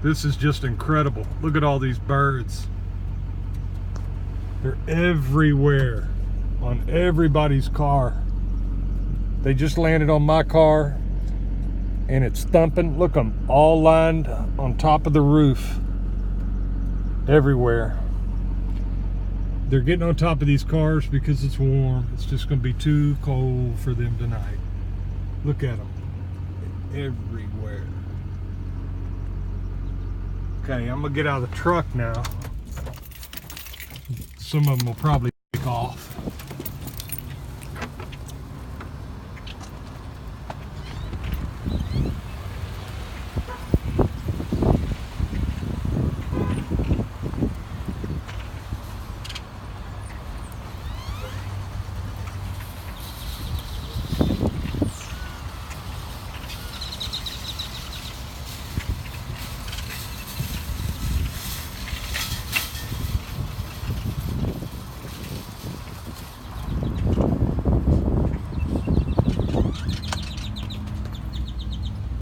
This is just incredible. Look at all these birds. They're everywhere on everybody's car. They just landed on my car and it's thumping. Look, I'm all lined on top of the roof. Everywhere. They're getting on top of these cars because it's warm. It's just going to be too cold for them tonight. Look at them. Everywhere. Okay, I'm going to get out of the truck now. Some of them will probably take off.